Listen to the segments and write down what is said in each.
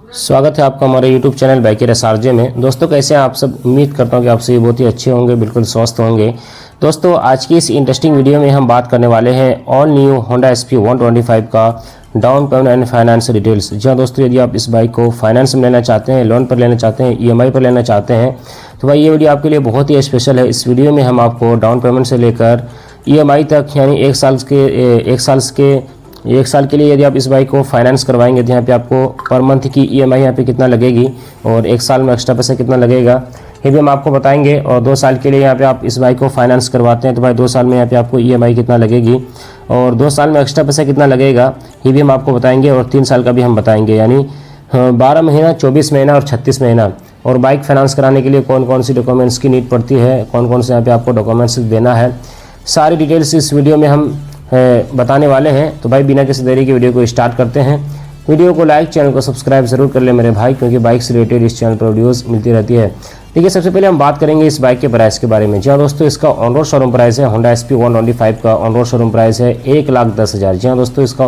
स्वागत है आपका हमारे YouTube चैनल बाइक रसारजे में। दोस्तों कैसे हैं आप सब। उम्मीद करता हूं कि आप सभी बहुत ही अच्छे होंगे, बिल्कुल स्वस्थ होंगे। दोस्तों आज की इस इंटरेस्टिंग वीडियो में हम बात करने वाले हैं ऑल न्यू होंडा SP 125 का down payment and finance details. जी हाँ दोस्तों, यदि आप इस बाइक को फाइनेंस में लेना चाहते हैं, लोन पर लेना चाहते हैं, EMI पर लेना चाहते हैं तो भाई ये वीडियो आपके लिए बहुत ही स्पेशल है। इस वीडियो में हम आपको डाउन पेमेंट से लेकर EMI तक यानी एक साल के लिए यदि आप इस बाइक को फाइनेंस करवाएंगे तो यहाँ पे आपको पर मंथ की EMI यहाँ पे कितना लगेगी और एक साल में एक्स्ट्रा पैसा कितना लगेगा ये भी हम आपको बताएंगे। और 2 साल के लिए यहाँ पे आप इस बाइक को फाइनेंस करवाते हैं तो भाई 2 साल में यहाँ पे आपको EMI कितना लगेगी और 2 साल में एक्स्ट्रा पैसा कितना लगेगा ये भी हम आपको बताएंगे। और 3 साल का भी हम बताएंगे, यानी 12 महीना, 24 महीना और 36 महीना। और बाइक फाइनेंस कराने के लिए कौन कौन सी डॉक्यूमेंट्स की नीड पड़ती है, कौन कौन से यहाँ पे आपको डॉक्यूमेंट्स देना है, सारी डिटेल्स इस वीडियो में हम बताने वाले हैं। तो भाई बिना किसी देरी के वीडियो को स्टार्ट करते हैं। वीडियो को लाइक, चैनल को सब्सक्राइब जरूर कर ले मेरे भाई, क्योंकि बाइक से रिलेटेड इस चैनल पर वीडियोस मिलती रहती है। देखिए सबसे पहले हम बात करेंगे इस बाइक के प्राइस के बारे में। जी हाँ दोस्तों, इसका ऑन रोड शोरूम प्राइस है होंडा SP 125 का ऑन रोड शोरूम प्राइस है 1,10,000। जी हाँ दोस्तों, इसका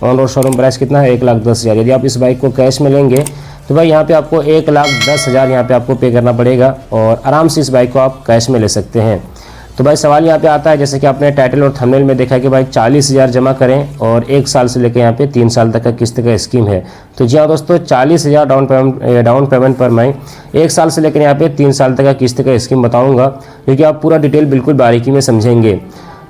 ऑन रोड शोरूम प्राइस कितना है 1,10,000। यदि आप इस बाइक को कैश में लेंगे तो भाई यहाँ पे आपको 1,10,000 यहाँ पे आपको पे करना पड़ेगा और आराम से इस बाइक को आप कैश में ले सकते हैं। तो भाई सवाल यहाँ पे आता है, जैसे कि आपने टाइटल और थंबनेल में देखा कि भाई 40,000 जमा करें और 1 साल से लेकर यहाँ पे 3 साल तक का किस्त का स्कीम है। तो जी हाँ दोस्तों, 40,000 डाउन पेमेंट पर मैं 1 साल से लेकर यहाँ पे 3 साल तक का किस्त का स्कीम बताऊँगा, क्योंकि आप पूरा डिटेल बिल्कुल बारीकी में समझेंगे।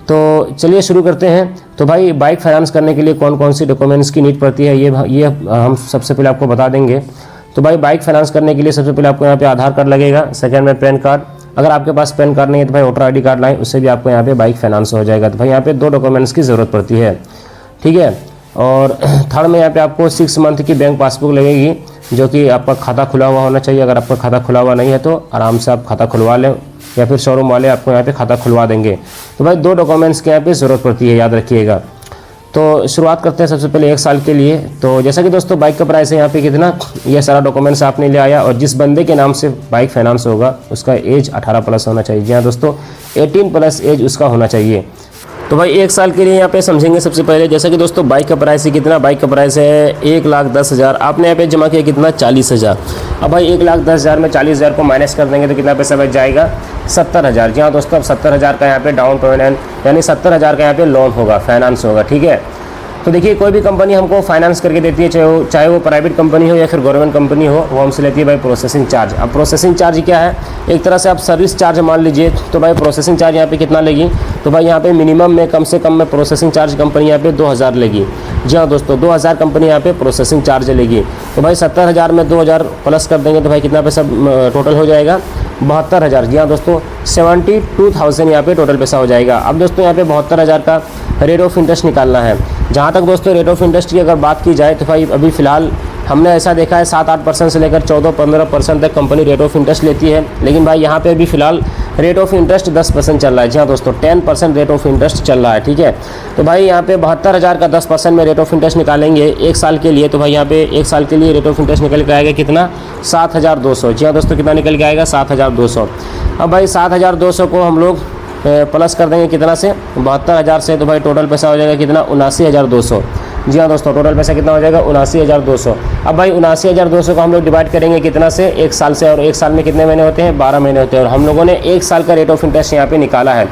तो चलिए शुरू करते हैं। तो भाई बाइक फाइनेंस करने के लिए कौन कौन सी डॉक्यूमेंट्स की नीड पड़ती है ये हम सबसे पहले आपको बता देंगे। तो भाई बाइक फाइनेंस करने के लिए सबसे पहले आपको यहाँ पे आधार कार्ड लगेगा, सेकंड में पैन कार्ड। अगर आपके पास पैन कार्ड नहीं है तो भाई वोटर ID कार्ड लाएं, उससे भी आपको यहाँ पे बाइक फाइनेंस हो जाएगा। तो भाई यहाँ पे 2 डॉक्यूमेंट्स की ज़रूरत पड़ती है, ठीक है। और थर्ड में यहाँ पे आपको 6 मंथ की बैंक पासबुक लगेगी, जो कि आपका खाता खुला हुआ होना चाहिए। अगर आपका खाता खुला हुआ नहीं है तो आराम से आप खाता खुलवा लें, या फिर शोरूम वाले आपको यहाँ पे खाता खुलवा देंगे। तो भाई 2 डॉक्यूमेंट्स की यहाँ पे ज़रूरत पड़ती है, याद रखिएगा। तो शुरुआत करते हैं सबसे पहले 1 साल के लिए। तो जैसा कि दोस्तों बाइक का प्राइस है यहाँ पे कितना, ये सारा डॉक्यूमेंट्स आपने ले आया। और जिस बंदे के नाम से बाइक फाइनेंस होगा उसका एज 18+ होना चाहिए। जी हाँ दोस्तों, 18+ एज उसका होना चाहिए। तो भाई 1 साल के लिए यहाँ पे समझेंगे सबसे पहले। जैसा कि दोस्तों बाइक का प्राइस है कितना, बाइक का प्राइस है 1,10,000। आपने यहाँ पे जमा किया कितना, 40,000। अब भाई 1,10,000 में 40,000 को माइनस कर देंगे तो कितना पैसा बच जाएगा, 70,000। जी हाँ दोस्तों, अब 70,000 का यहाँ पे डाउन पेमेंट यानी 70,000 का यहाँ पे लोन होगा, फाइनेंस होगा, ठीक है। तो देखिए कोई भी कंपनी हमको फाइनेंस करके देती है, चाहे वो प्राइवेट कंपनी हो या फिर गवर्नमेंट कंपनी हो, वो हमसे लेती है भाई प्रोसेसिंग चार्ज। अब प्रोसेसिंग चार्ज क्या है, एक तरह से आप सर्विस चार्ज मान लीजिए। तो भाई प्रोसेसिंग चार्ज यहाँ पे कितना लेगी, तो भाई यहाँ पे मिनिमम में कम से कम में प्रोसेसिंग चार्ज कंपनी यहाँ पे 2,000 लेगी। जी हाँ दोस्तों, 2,000 कंपनी यहाँ पे प्रोसेसिंग चार्ज लेगी। तो भाई 70,000 में 2,000 प्लस कर देंगे तो भाई कितना पैसा टोटल हो जाएगा, 72,000। जी हाँ दोस्तों, 72,000 यहाँ पे टोटल पैसा हो जाएगा। अब दोस्तों यहाँ पे 72,000 का रेट ऑफ इंटरेस्ट निकालना है। जहाँ तक दोस्तों रेट ऑफ इंटरेस्ट की अगर बात की जाए तो भाई अभी फ़िलहाल हमने ऐसा देखा है 7-8% से लेकर 14-15% तक कंपनी रेट ऑफ इंटरेस्ट लेती है। लेकिन भाई यहाँ पे अभी फ़िलहाल रेट ऑफ इंटरेस्ट 10% चल रहा है। जी हाँ दोस्तों, 10% रेट ऑफ इंटरेस्ट चल रहा है, ठीक है। तो भाई यहाँ पे 72,000 का 10% में रेट ऑफ इंटरेस्ट निकालेंगे 1 साल के लिए। तो भाई यहाँ पे 1 साल के लिए रेट ऑफ इंटरेस्ट निकल के आएगा कितना, 7,200। जी हाँ दोस्तों, कितना निकल के आएगा, 7,200। अब भाई 7,200 को हम लोग प्लस कर देंगे कितना से, 72,000 से। तो भाई टोटल पैसा हो जाएगा कितना, 79,200। जी हाँ दोस्तों, टोटल पैसा कितना हो जाएगा, 79,200। अब भाई 79,200 को हम लोग डिवाइड करेंगे कितना से, 1 साल से। और 1 साल में कितने महीने होते हैं, 12 महीने होते हैं। और हम लोगों ने 1 साल का रेट ऑफ इंटरेस्ट यहाँ पे निकाला है।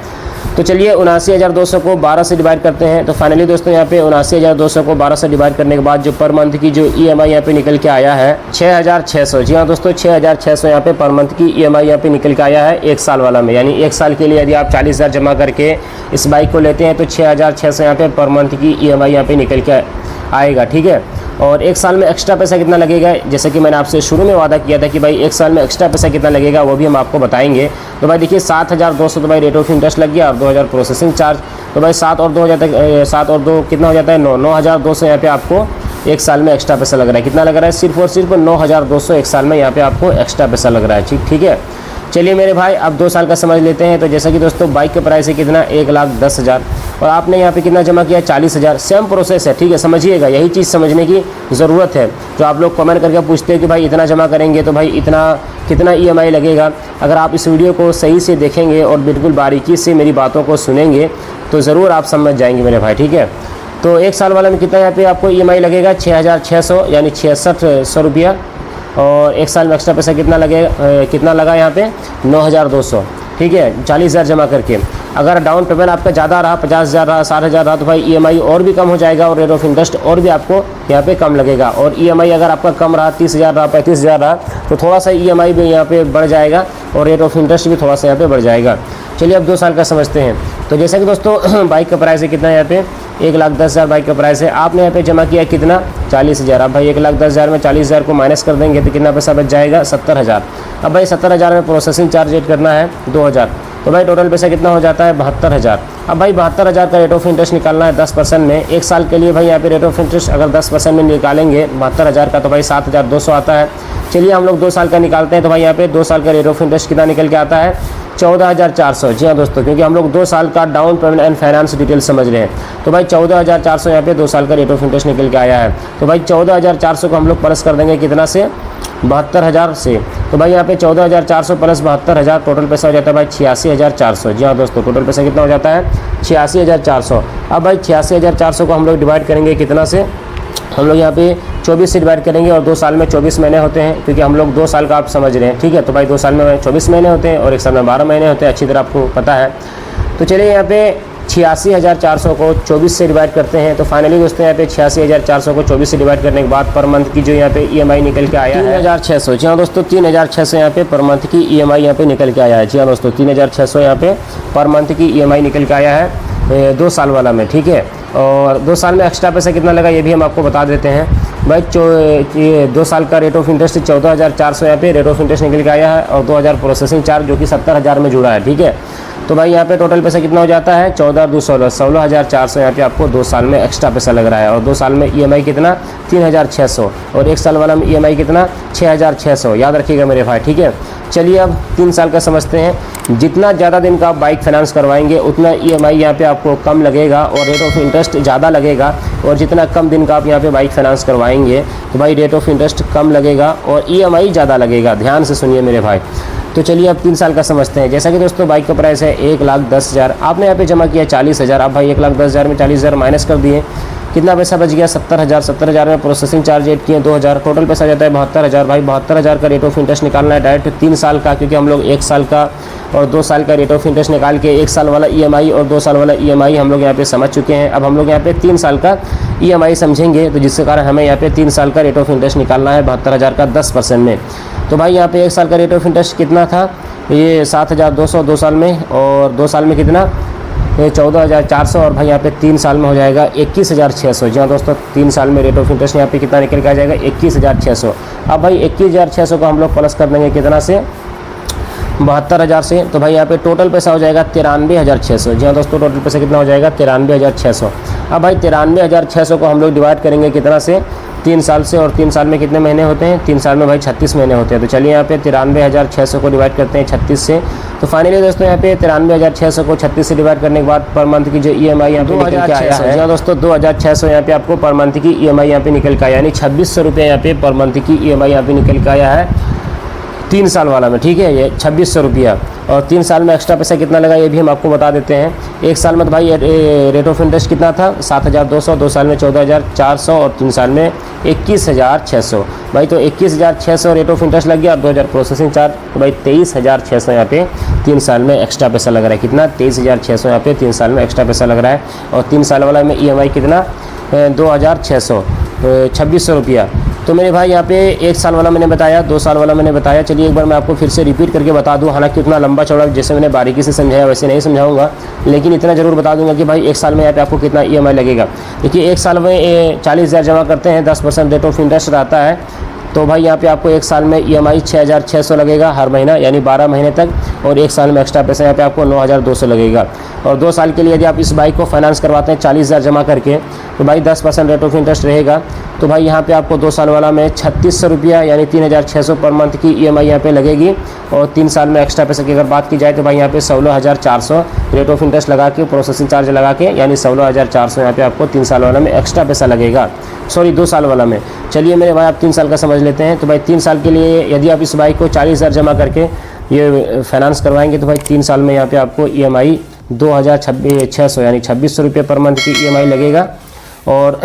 तो चलिए 79,200 को 12 से डिवाइड करते हैं। तो फाइनली दोस्तों यहाँ पे 79,200 को 12 से डिवाइड करने के बाद जो पर मंथ की जो EMI यहाँ पे निकल के आया है 6,600। जी हाँ दोस्तों, 6,600 यहाँ पे पर मंथ की EMI यहाँ पे निकल के आया है 1 साल वाला में। यानी 1 साल के लिए यदि आप 40,000 जमा करके इस बाइक को लेते हैं तो 6,600 यहाँ पे पर मंथ की EMI यहाँ पे निकल के आएगा, ठीक है। और 1 साल में एक्स्ट्रा पैसा कितना लगेगा, जैसे कि मैंने आपसे शुरू में वादा किया था कि भाई 1 साल में एक्स्ट्रा पैसा कितना लगेगा वो भी हम आपको बताएंगे। तो भाई देखिए 7,200 तो भाई रेट ऑफ इंटरेस्ट लग गया और 2,000 प्रोसेसिंग चार्ज। तो भाई 7 और 2 हो जाता है, 7 और 2 कितना हो जाता है, 9,200 यहाँ पे आपको 1 साल में एक्स्ट्रा पैसा लग रहा है। कितना लग रहा है, सिर्फ और सिर्फ 9,200 1 साल में यहाँ पे आपको एक्स्ट्रा पैसा लग रहा है, ठीक है। चलिए मेरे भाई अब 2 साल का समझ लेते हैं। तो जैसा कि दोस्तों बाइक का प्राइस है कितना, 1,10,000 और आपने यहाँ पे कितना जमा किया, 40,000। सेम प्रोसेस है, ठीक है, समझिएगा, यही चीज़ समझने की ज़रूरत है। जो आप लोग कमेंट करके पूछते हैं कि भाई इतना जमा करेंगे तो भाई इतना कितना EMI लगेगा, अगर आप इस वीडियो को सही से देखेंगे और बिल्कुल बारीकी से मेरी बातों को सुनेंगे तो ज़रूर आप समझ जाएंगे मेरे भाई, ठीक है। तो एक साल वाला में कितना यहाँ पे आपको EMI लगेगा 6,600 यानी 6600 रुपया। और एक साल में एक्स्ट्रा पैसा कितना लगेगा, कितना लगा यहाँ पे 9,200, ठीक है, 40,000 जमा करके। अगर डाउन पेमेंट आपका ज़्यादा रहा, 50,000 रहा, 60,000 रहा, तो भाई EMI और भी कम हो जाएगा और रेट ऑफ इंटरेस्ट और भी आपको यहाँ पे कम लगेगा। और EMI अगर आपका कम रहा, 30,000 रहा, 35,000 रहा, तो थोड़ा सा EMI भी यहाँ पे बढ़ जाएगा और रेट ऑफ इंटरेस्ट भी थोड़ा सा यहाँ पे बढ़ जाएगा। चलिए अब 2 साल का समझते हैं। तो जैसा कि दोस्तों बाइक का प्राइस है कितना, यहाँ पे 1,10,000 बाइक का प्राइस है। आपने यहाँ पे जमा किया कितना 40,000। अब भाई 1,10,000 में 40,000 को माइनस कर देंगे तो कितना पैसा बच जाएगा 70,000। अब भाई 70,000 में प्रोसेसिंग चार्ज ऐड करना है 2,000, तो भाई टोटल पैसा कितना हो जाता है 72,000। अब भाई 72,000 का रेट ऑफ इंटरेस्ट निकालना है 10% में। एक साल के लिए भाई यहाँ पे रेट ऑफ इंटरेस्ट अगर 10% में निकालेंगे 72,000 का, तो भाई 7,200 आता है। चलिए हम लोग 2 साल का निकालते हैं, तो भाई यहाँ पे 2 साल का रेट ऑफ इंटरेस्ट कितना निकल के आता है 14,400। जी हाँ दोस्तों, क्योंकि हम लोग 2 साल का down payment and finance detail समझ रहे हैं, तो भाई 14,400 यहाँ पे 2 साल का रेट ऑफ इंटरेस्ट निकल के आया है। तो भाई 14,400 को हम लोग प्लस कर देंगे कितना से 72,000 से। तो भाई यहाँ पे 14,400 प्लस 72,000 टोटल पैसा हो जाता है भाई 86,400। जी हाँ दोस्तों, टोटल पैसा कितना हो जाता है 86,400। अब भाई 86,400 को हम लोग डिवाइड करेंगे कितना से, हम लोग यहाँ पे 24 से डिवाइड करेंगे और 2 साल में 24 महीने होते हैं, क्योंकि हम लोग 2 साल का आप समझ रहे हैं, ठीक है। तो भाई 2 साल में 24 महीने होते हैं और एक साल में 12 महीने होते हैं, अच्छी तरह आपको पता है। तो चलिए यहाँ पे 86,400 को 24 से डिवाइड करते हैं, तो फाइनली दोस्तों यहाँ पे 86,400 को 24 से डिवाइड करने के बाद पर मंथ की जो यहाँ पे EMI निकल के आया है 3,600। जी हाँ दोस्तों, 3,600 यहाँ पे पर मंथ की EMI यहाँ पे निकल के आया है। जी हाँ दोस्तों, 3,600 यहाँ पे पर मंथ की EMI निकल के आया है 2 साल वाला में, ठीक है। और 2 साल में एक्स्ट्रा पैसा कितना लगा ये भी हम आपको बता देते हैं भाई। 2 साल का रेट ऑफ इंटरेस्ट 14,400 यहाँ पे रेट ऑफ इंटरेस्ट निकल के आया है और 2,000 प्रोसेसिंग चार्ज जो कि 70,000 में जुड़ा है, ठीक है। तो भाई यहाँ पे टोटल पैसा कितना हो जाता है 14,200, 16,400 यहाँ पे आपको 2 साल में एक्स्ट्रा पैसा लग रहा है। और 2 साल में EMI कितना 3,600 और एक साल वाला में EMI कितना 6,600, याद रखिएगा मेरे भाई, ठीक है। चलिए अब 3 साल का समझते हैं। जितना ज़्यादा दिन का आप बाइक फाइनेंस करवाएंगे उतना EMI यहाँ पे आपको कम लगेगा और रेट ऑफ इंटरेस्ट ज़्यादा लगेगा। और जितना कम दिन का आप यहाँ पे बाइक फाइनेंस करवाएंगे तो भाई रेट ऑफ इंटरेस्ट कम लगेगा और EMI ज़्यादा लगेगा। ध्यान से सुनिए मेरे भाई। तो चलिए अब 3 साल का समझते हैं। जैसा कि दोस्तों बाइक का प्राइस है 1,10,000, आपने यहाँ पे जमा किया 40,000। आप भाई 1,10,000 में 40,000 माइनस कर दिए, कितना पैसा बच गया 70,000। 70,000 में प्रोसेसिंग चार्ज ऐड किए 2,000, टोटल पैसा जाता है 72,000। भाई 72,000 का रेट ऑफ इंटरेस्ट निकालना है डायरेक्ट 3 साल का, क्योंकि हम लोग 1 साल का और 2 साल का रेट ऑफ इंटरेस्ट निकाल के 1 साल वाला EMI और 2 साल वाला EMI हम लोग यहाँ पे समझ चुके हैं। अब हम लोग यहाँ पे 3 साल का EMI समझेंगे, तो जिसके कारण हमें यहाँ पे 3 साल का रेट ऑफ इंटरेस्ट निकालना है 72,000 का 10% में। तो भाई यहाँ पे 1 साल का रेट ऑफ इंटरेस्ट कितना था ये 7,200 2 साल में, और 2 साल में कितना 14,400 और भाई यहाँ पे 3 साल में हो जाएगा 21,600। जी हाँ दोस्तों, 3 साल में रेट ऑफ इंटरेस्ट यहाँ पे कितना निकल के आ जाएगा 21,600। अब भाई 21,600 को हम लोग प्लस कर देंगे कितना से 72,000 से, तो भाई यहाँ पे टोटल पैसा हो जाएगा 93,600। जी हाँ दोस्तों, टोटल पैसा कितना हो जाएगा 93,600। अब भाई 93,600 को हम लोग डिवाइड करेंगे कितना से 3 साल से, और 3 साल में कितने महीने होते हैं 3 साल में भाई 36 महीने होते हैं। तो चलिए यहाँ पे 93,600 को डिवाइड करते हैं 36 से। तो फाइनली दोस्तों यहाँ पे 93,600 को 36 से डिवाइड करने के बाद पर मंथ की जो EMI यहाँ पे निकल के आया है, जी हाँ दोस्तों 2,600 यहाँ पे आपको पर मंथ की EMI यहाँ पे निकल के आया, यानी 2,600 रुपये यहाँ पे पर मंथ की EMI यहाँ पे निकल के आया है 3 साल वाला में, ठीक है। ये 2,600 रुपया और 3 साल में एक्स्ट्रा पैसा कितना लगा ये भी हम आपको बता देते हैं। 1 साल में तो भाई रेट ऑफ इंटरेस्ट कितना था 7,200, 2 साल में 14,400 और 3 साल में 21,600। भाई तो 21,600 रेट ऑफ इंटरेस्ट लग गया और 2,000 प्रोसेसिंग चार्ज, तो भाई 23,600 यहाँ पे 3 साल में एक्स्ट्रा पैसा लग रहा है। कितना 23,600 यहाँ पे 3 साल में एक्स्ट्रा पैसा लग रहा है। और 3 साल वाला में EMI कितना 2,600, 2,600 रुपया। तो मेरे भाई यहाँ पे 1 साल वाला मैंने बताया, 2 साल वाला मैंने बताया। चलिए एक बार मैं आपको फिर से रिपीट करके बता दूँ, हालांकि उतना लंबा चौड़ा जैसे मैंने बारीकी से समझाया वैसे नहीं समझाऊंगा, लेकिन इतना ज़रूर बता दूंगा कि भाई 1 साल में यहाँ पे आपको कितना EMI लगेगा। देखिए 1 साल में 40,000 जमा करते हैं, 10% रेट ऑफ इंटरेस्ट रहता है, तो भाई यहाँ पे आपको 1 साल में EMI 6,600 लगेगा हर महीना, यानी 12 महीने तक। और 1 साल में एक्स्ट्रा पैसा यहाँ पे आपको 9,200 लगेगा। और 2 साल के लिए यदि आप इस बाइक को फाइनेंस करवाते हैं 40,000 जमा करके, तो भाई 10% रेट ऑफ इंटरेस्ट रहेगा। तो भाई यहाँ पे आपको 2 साल वाला में 3,600 रुपया यानी 3,600 पर मंथ की EMI यहाँ पे लगेगी। और 3 साल में एक्स्ट्रा पैसे की अगर बात की जाए तो भाई यहाँ पे 16,400 रेट ऑफ इंटरेस्ट लगा के, प्रोसेसिंग चार्ज लगा के, यानी 16,400 यहाँ पे आपको 3 साल वाला में एक्स्ट्रा पैसा लगेगा, सॉरी 2 साल वाला में। चलिए मेरे भाई आप 3 साल का समझ लेते हैं। तो भाई 3 साल के लिए यदि आप इस बाइक को 40,000 जमा करके ये फाइनेंस करवाएंगे तो भाई 3 साल में यहाँ पे आपको EMI 2,600 यानी 2,600 रुपये पर मंथ की EMI लगेगा। और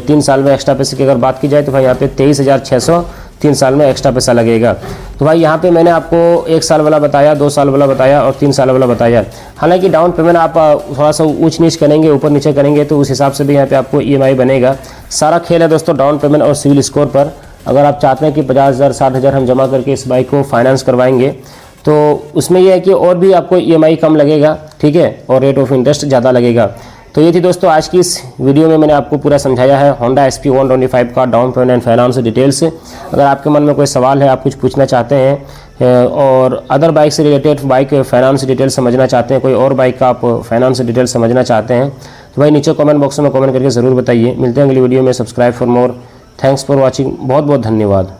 3 साल में एक्स्ट्रा पैसे की अगर बात की जाए तो भाई यहाँ पे 23,600 3 साल में एक्स्ट्रा पैसा लगेगा। तो भाई यहाँ पे मैंने आपको 1 साल वाला बताया, 2 साल वाला बताया और 3 साल वाला बताया। हालांकि डाउन पेमेंट आप थोड़ा सा ऊंच नीच करेंगे, ऊपर नीचे करेंगे तो उस हिसाब से भी यहाँ पे आपको EMI बनेगा। सारा खेल है दोस्तों डाउन पेमेंट और सिविल स्कोर पर। अगर आप चाहते हैं कि 50,000 60,000 हम जमा करके इस बाइक को फाइनेंस करवाएंगे तो उसमें यह है कि और भी आपको EMI कम लगेगा, ठीक है, और रेट ऑफ इंटरेस्ट ज़्यादा लगेगा। तो ये थी दोस्तों आज की इस वीडियो में मैंने आपको पूरा समझाया है होंडा SP 125 का down payment and finance details. अगर आपके मन में कोई सवाल है, आप कुछ पूछना चाहते हैं और अदर बाइक से रिलेटेड बाइक फाइनेंस डिटेल समझना चाहते हैं, कोई और बाइक का आप फाइनेंस डिटेल समझना चाहते हैं तो भाई नीचे कमेंट बॉक्स में कमेंट करके ज़रूर बताइए। मिलते हैं अगली वीडियो में। Subscribe for more. Thanks for watching. बहुत बहुत धन्यवाद।